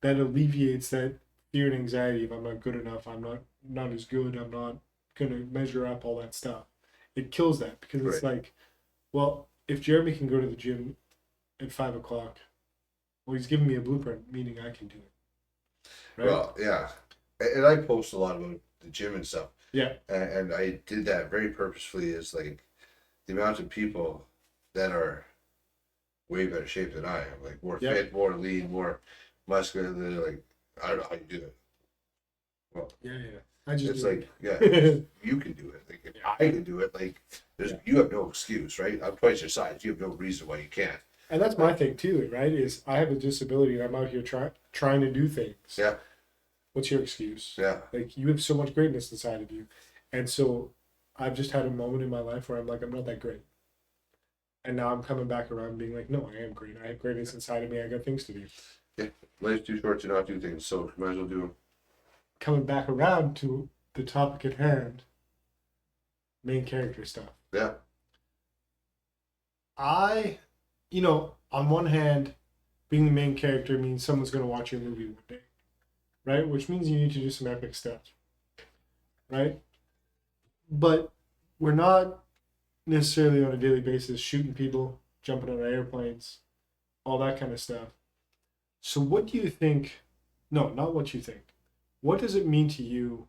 alleviates that fear and anxiety of I'm not good enough, I'm not as good, I'm not going to measure up all that stuff. It kills that because it's Right. like, well, if Jeremy can go to the gym at 5 o'clock, well, he's giving me a blueprint, meaning I can do it. Right? Well, yeah. And I post a lot about the gym and stuff. Yeah. And I did that very purposefully, is like the amount of people that are way better shape than I am, like more Yep. fit, more lean, more muscular. They're like, I don't know how you do it. Well, Yeah. I just it's do like, yeah, it. you can do it. Like, if I can do it, like, you have no excuse, right? I'm twice your size. You have no reason why you can't. And that's my thing too, right? Is I have a disability and I'm out here trying to do things. Yeah. What's your excuse? Yeah. Like, you have so much greatness inside of you. And so I've just had a moment in my life where I'm like, I'm not that great. And now I'm coming back around being like, no, I am great. I have greatness inside of me. I got things to do. Yeah. Life's too short to not do things, so might as well do them. Coming back around to the topic at hand, main character stuff. Yeah. On one hand, being the main character means someone's going to watch your movie one day, right? Which means you need to do some epic stuff, right? But we're not necessarily on a daily basis shooting people, jumping on airplanes, all that kind of stuff. So what do you think? No, not what you think. What does it mean to you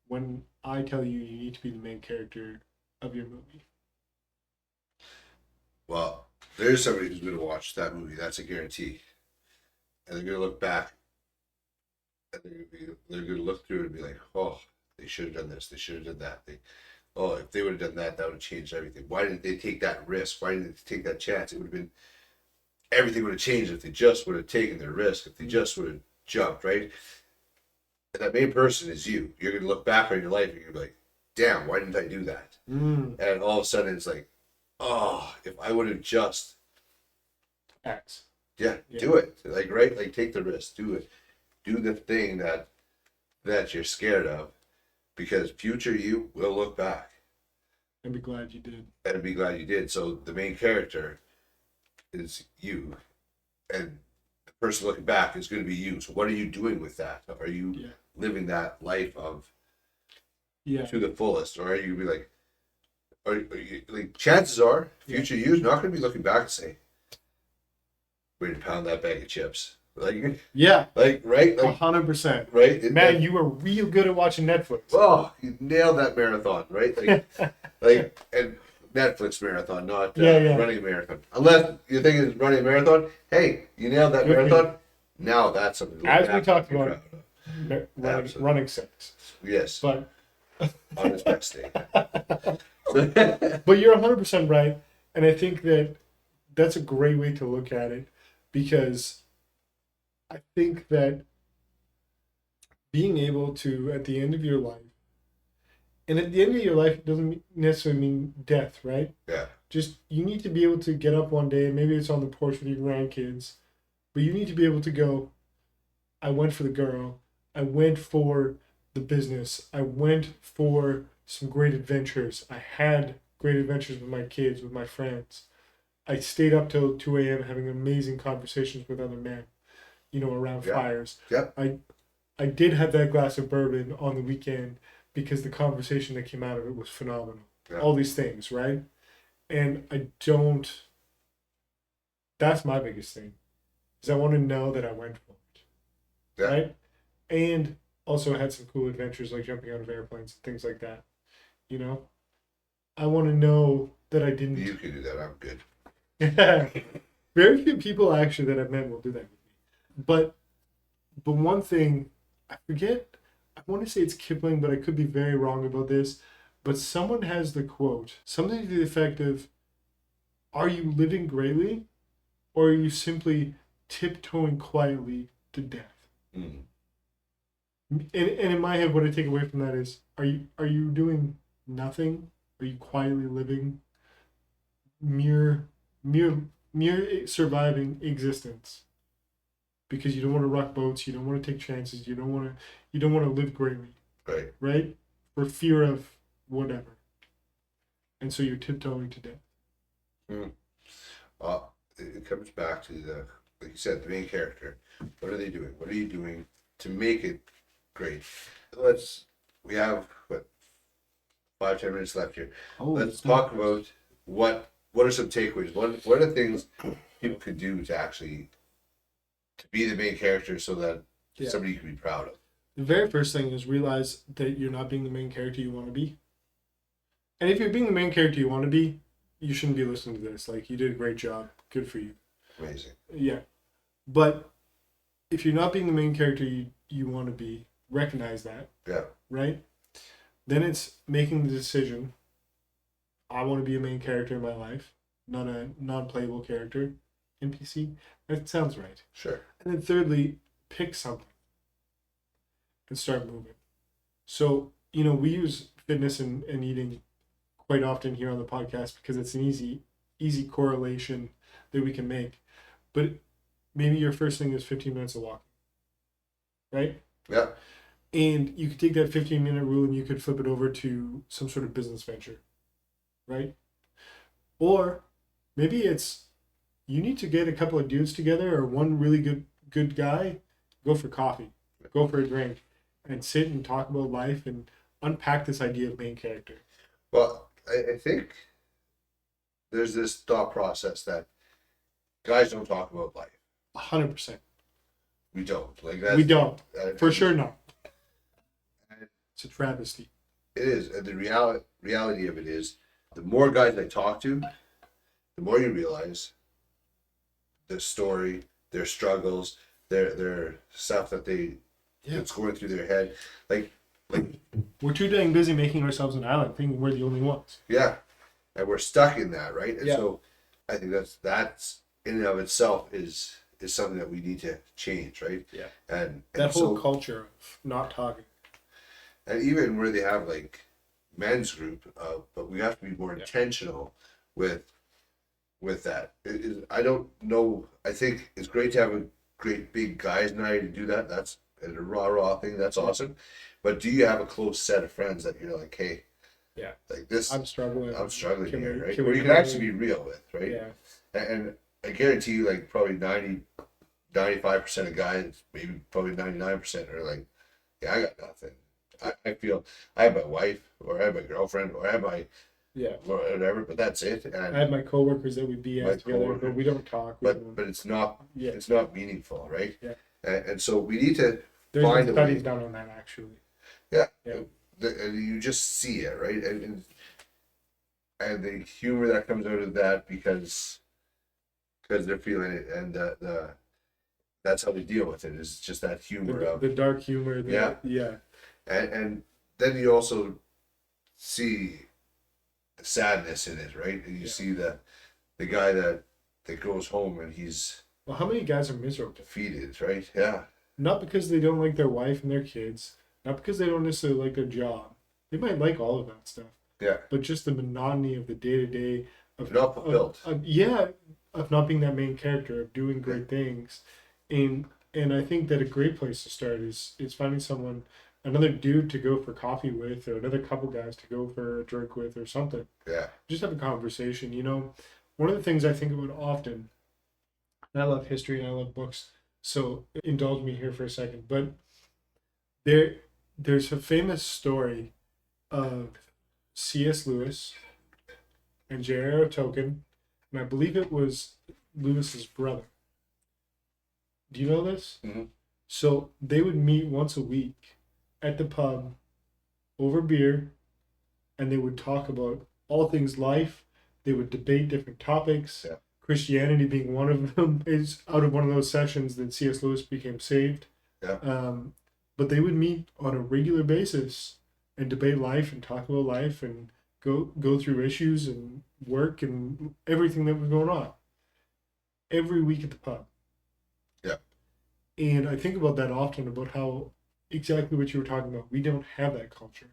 when I tell you you need to be the main character of your movie? Well, there's somebody who's going to watch that movie. That's a guarantee. And they're going to look back, and they're going to look through it and be like, oh, they should have done this. They should have done that. If they would have done that, that would have changed everything. Why didn't they take that risk? Why didn't they take that chance? It would have been, everything would have changed if they just would have taken their risk, if they just would have jumped, right? And that main person is you. You're going to look back on your life and you're going to be like, damn, why didn't I do that? And all of a sudden it's like, oh, if I would have just X. Yeah, do it. Like, right? Like, take the risk. Do it. Do the thing that you're scared of, because future you will look back And be glad you did. and be glad you did. So the main character is you, and the person looking back is going to be you. So what are you doing with that? Are you living that life of to the fullest, or are you be like, are you, like, chances are future you's not going to be looking back and say, way to pound that bag of chips. Like, like, right? Like, 100%. right? Man, you were real good at watching Netflix. Oh, you nailed that marathon, right? Like, and Netflix marathon, not running a marathon. Unless you're thinking running a marathon, hey, you nailed that marathon. Now that's something to as we talked about running sex. Yes. But on his best day. But you're 100% right, and I think that's a great way to look at it, because I think that being able to, at the end of your life, and at the end of your life doesn't necessarily mean death, right? Yeah. Just, you need to be able to get up one day, and maybe it's on the porch with your grandkids, but you need to be able to go, I went for the girl, I went for the business, I went for some great adventures, I had great adventures with my kids, with my friends. I stayed up till 2 a.m. having amazing conversations with other men, around fires. Yep. I did have that glass of bourbon on the weekend because the conversation that came out of it was phenomenal. Yeah. All these things, right? And that's my biggest thing, is I want to know that I went for it. Yeah. Right? And also had some cool adventures like jumping out of airplanes and things like that. I want to know that I didn't. You can do that. I'm good. Very few people actually that I've met will do that with me. But one thing, I forget, I want to say it's Kipling, but I could be very wrong about this. But someone has the quote, something to the effect of, are you living greatly, or are you simply tiptoeing quietly to death? Mm. And in my head, what I take away from that is, are you doing nothing? Are you quietly living mere surviving existence? Because you don't want to rock boats, you don't want to take chances, you don't want to live greatly. Right? For fear of whatever. And so you're tiptoeing to death. Mm. It comes back to like you said, the main character. What are they doing? What are you doing to make it great? We have 5-10 minutes left here. Oh, Let's talk about what are some takeaways. What are things people could do to actually to be the main character so that somebody you can be proud of. The very first thing is realize that you're not being the main character you want to be. And if you're being the main character you want to be, you shouldn't be listening to this. Like, you did a great job. Good for you. Amazing. Yeah. But if you're not being the main character you want to be, recognize that. Yeah. Right? Then it's making the decision, I want to be a main character in my life, not a non-playable character, NPC. That sounds right. Sure. And then thirdly, pick something and start moving. So, we use fitness and eating quite often here on the podcast because it's an easy correlation that we can make. But maybe your first thing is 15 minutes of walking, right? Yeah. And you could take that 15-minute rule and you could flip it over to some sort of business venture, right? Or maybe it's you need to get a couple of dudes together or one really good guy, go for coffee, go for a drink, and sit and talk about life and unpack this idea of main character. Well, I think there's this thought process that guys don't talk about life. 100%. We don't. Like that. We don't. For sure not. It's a travesty. It is. And the reality of it is, the more guys I talk to, the more you realize their story, their struggles, their stuff that that's going through their head. Like we're too dang busy making ourselves an island, thinking we're the only ones. Yeah, and we're stuck in that, right? And so I think that's in and of itself is something that we need to change, right? Yeah. And that whole culture of not talking. And even where they have like men's group, but we have to be more intentional with that. I don't know. I think it's great to have a great big guys night to do that. That's a raw thing. That's awesome. But do you have a close set of friends that you're like, hey, like this, I'm struggling here, right? Where you can actually be real with, right? Yeah. And I guarantee you, like probably 95% of guys, maybe probably 99% are like, I got nothing. I feel I have my wife, or I have my girlfriend, or I have my whatever, but that's it. And I have my coworkers that we BS together, but we don't talk. But it's not it's not meaningful, right? Yeah. And so we need to There's find studies done on that actually. Yeah. And you just see it, right? And the humor that comes out of that because they're feeling it, and that's how they deal with it. Is just that humor the dark humor. And then you also see the sadness in it, right? And you see the guy that goes home and he's how many guys are miserable? Defeated, right? Yeah. Not because they don't like their wife and their kids, not because they don't necessarily like their job. They might like all of that stuff. Yeah. But just the monotony of the day-to-day of not fulfilled. Of not being that main character, of doing great things. And I think that a great place to start is finding someone, another dude to go for coffee with, or another couple guys to go for a drink with, or something. Yeah. Just have a conversation. One of the things I think about often, and I love history and I love books, so indulge me here for a second, but there's a famous story of C.S. Lewis and J.R.R. Tolkien, and I believe it was Lewis's brother. Do you know this? Mm-hmm. So they would meet once a week at the pub over beer, and they would talk about all things life. They would debate different topics. Yeah. Christianity being one of them. Is out of one of those sessions that C.S. Lewis became saved. Yeah. But they would meet on a regular basis and debate life and talk about life and go through issues and work and everything that was going on. Every week at the pub. Yeah. And I think about that often, about how exactly what you were talking about. We don't have that culture.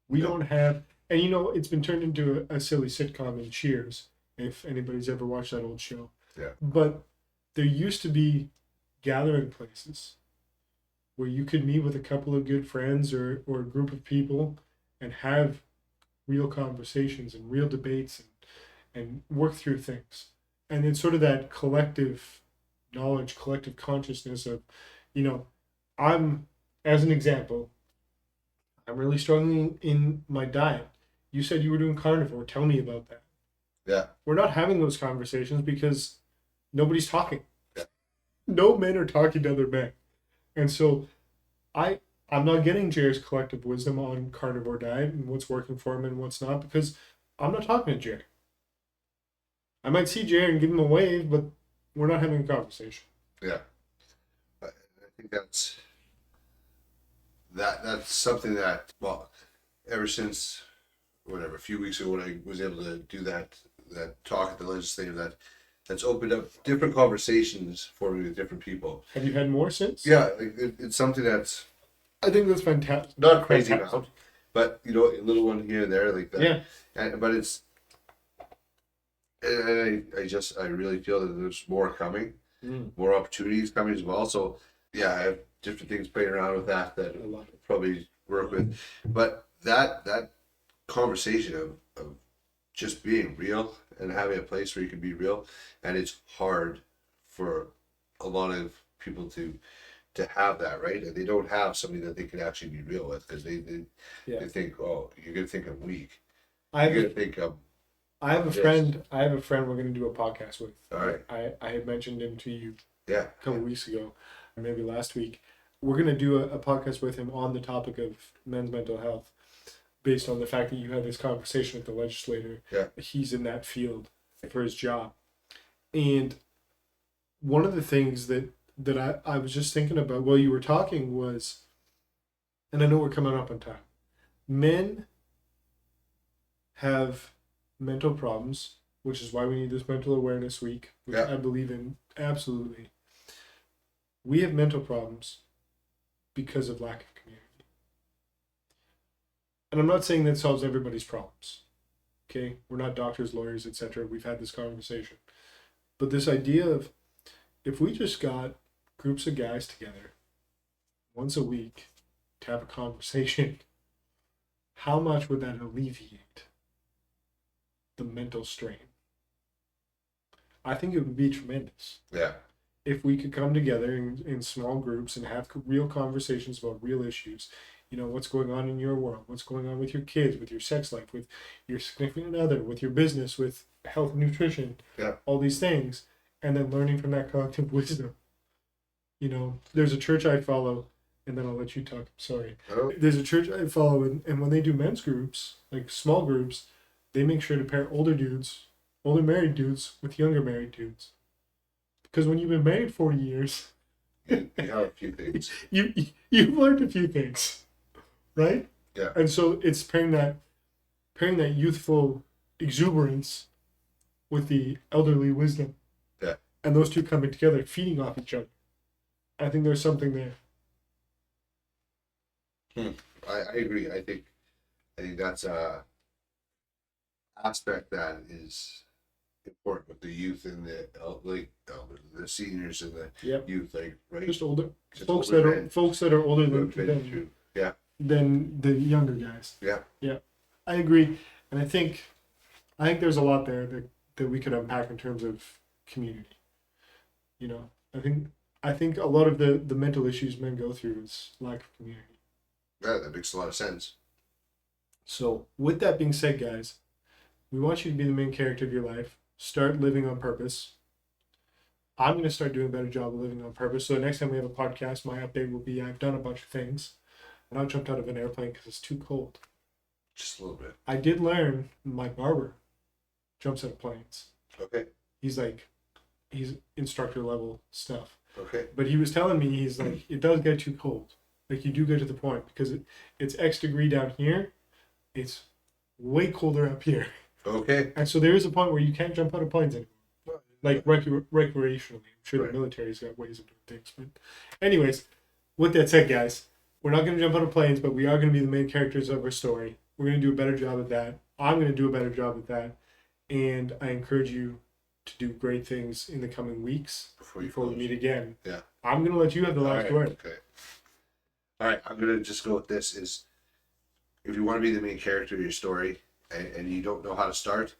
We don't have, and it's been turned into a silly sitcom in Cheers, if anybody's ever watched that old show. Yeah. But there used to be gathering places where you could meet with a couple of good friends or a group of people and have real conversations and real debates and work through things. And it's sort of that collective knowledge, collective consciousness of, I'm, as an example, I'm really struggling in my diet. You said you were doing carnivore. Tell me about that. Yeah. We're not having those conversations because nobody's talking. Yeah. No men are talking to other men. And so I'm not getting Jerry's collective wisdom on carnivore diet and what's working for him and what's not because I'm not talking to Jerry. I might see Jerry and give him a wave, but we're not having a conversation. Yeah. I think that's something that, well, ever since whatever, a few weeks ago when I was able to do that talk at the legislative, that's opened up different conversations for me with different people. Have you had more since? Yeah, it's something that's, I think that's fantastic. not a crazy amount, but a little one here and there like that. Yeah. But it's, and I really feel that there's more coming, more opportunities coming as well. So yeah, I have different things playing around with that I'll probably work with, but that conversation of just being real and having a place where you can be real, and it's hard for a lot of people to have that, right? And they don't have somebody that they can actually be real with because they think, oh, you're gonna think I'm weak. You're gonna think I'm. I have a friend we're gonna do a podcast with. All right. I had mentioned him to you a couple weeks ago, or maybe last week. We're gonna do a podcast with him on the topic of men's mental health, based on the fact that you had this conversation with the legislator. Yeah. He's in that field for his job. And one of the things that I was just thinking about while you were talking was, and I know we're coming up on time, men have mental problems, which is why we need this mental awareness week, which I believe in absolutely. We have mental problems because of lack of community. And I'm not saying that solves everybody's problems. Okay? We're not doctors, lawyers, etc. We've had this conversation. But this idea of if we just got groups of guys together once a week to have a conversation, how much would that alleviate the mental strain? I think it would be tremendous. Yeah. If we could come together in small groups and have real conversations about real issues, what's going on in your world, what's going on with your kids, with your sex life, with your significant other, with your business, with health and nutrition, all these things, and then learning from that collective wisdom. There's a church I follow, and then I'll let you talk. Sorry. Oh. There's a church I follow, and when they do men's groups, like small groups, they make sure to pair older married dudes with younger married dudes. Because when you've been married 40 years, you have a few things. You've learned a few things, right? Yeah. And so it's pairing that youthful exuberance with the elderly wisdom. Yeah. And those two coming together, feeding off each other. I think there's something there. I agree. I think that's a aspect that is important with the youth and the seniors and the youth, right? Just older folks that are older than the younger guys. Yeah. I agree, and I think there's a lot there that we could unpack in terms of community. I think a lot of the mental issues men go through is lack of community. Yeah, that makes a lot of sense. So, with that being said, guys, we want you to be the main character of your life. Start living on purpose. I'm going to start doing a better job of living on purpose. So, the next time we have a podcast, my update will be I've done a bunch of things. And I jumped out of an airplane because it's too cold. Just a little bit. I did learn my barber jumps out of planes. Okay. He's instructor level stuff. Okay. But he was telling me, he's like, it does get too cold. Like, you do get to the point because it's X degree down here. It's way colder up here. Okay. And so there is a point where you can't jump out of planes anymore. Like recreationally. I'm sure the military's got ways of doing things. But anyways, with that said, guys, we're not going to jump out of planes, but we are going to be the main characters of our story. We're going to do a better job at that. I'm going to do a better job at that. And I encourage you to do great things in the coming weeks before we meet again. Yeah. I'm going to let you have the last word. Okay. All right. I'm going to just go with this is if you want to be the main character of your story and you don't know how to start,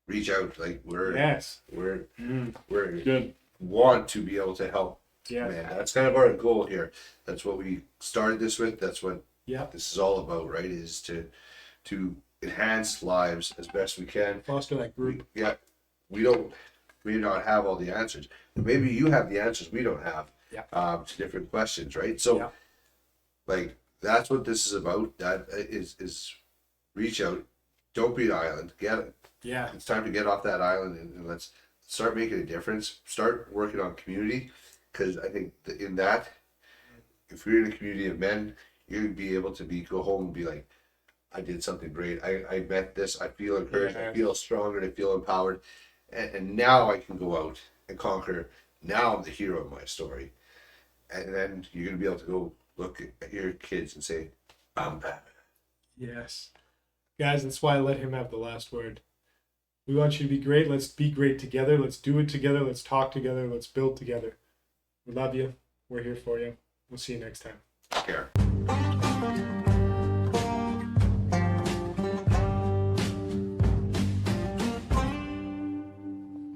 reach out. Like we're good. Want to be able to help. Yeah. Man, that's kind of our goal here. That's what we started this with. That's what Yeah. this is all about, right? Is to enhance lives as best we can. Foster that group. We may not have all the answers. Maybe you have the answers we don't have. Yeah. To different questions, right? So, like, that's what this is about. That is reach out. Don't be an island. Get it. Yeah. It's time to get off that island and let's start making a difference. Start working on community, because I think in that, if you're in a community of men, you'll be able to go home and be like, I did something great. I met this. I feel encouraged. I feel stronger. I feel empowered. And now I can go out and conquer. Now I'm the hero of my story. And then you're going to be able to go look at your kids and say, I'm Batman. Yes. Guys, that's why I let him have the last word. We want you to be great. Let's be great together. Let's do it together. Let's talk together. Let's build together. We love you. We're here for you. We'll see you next time. Take care.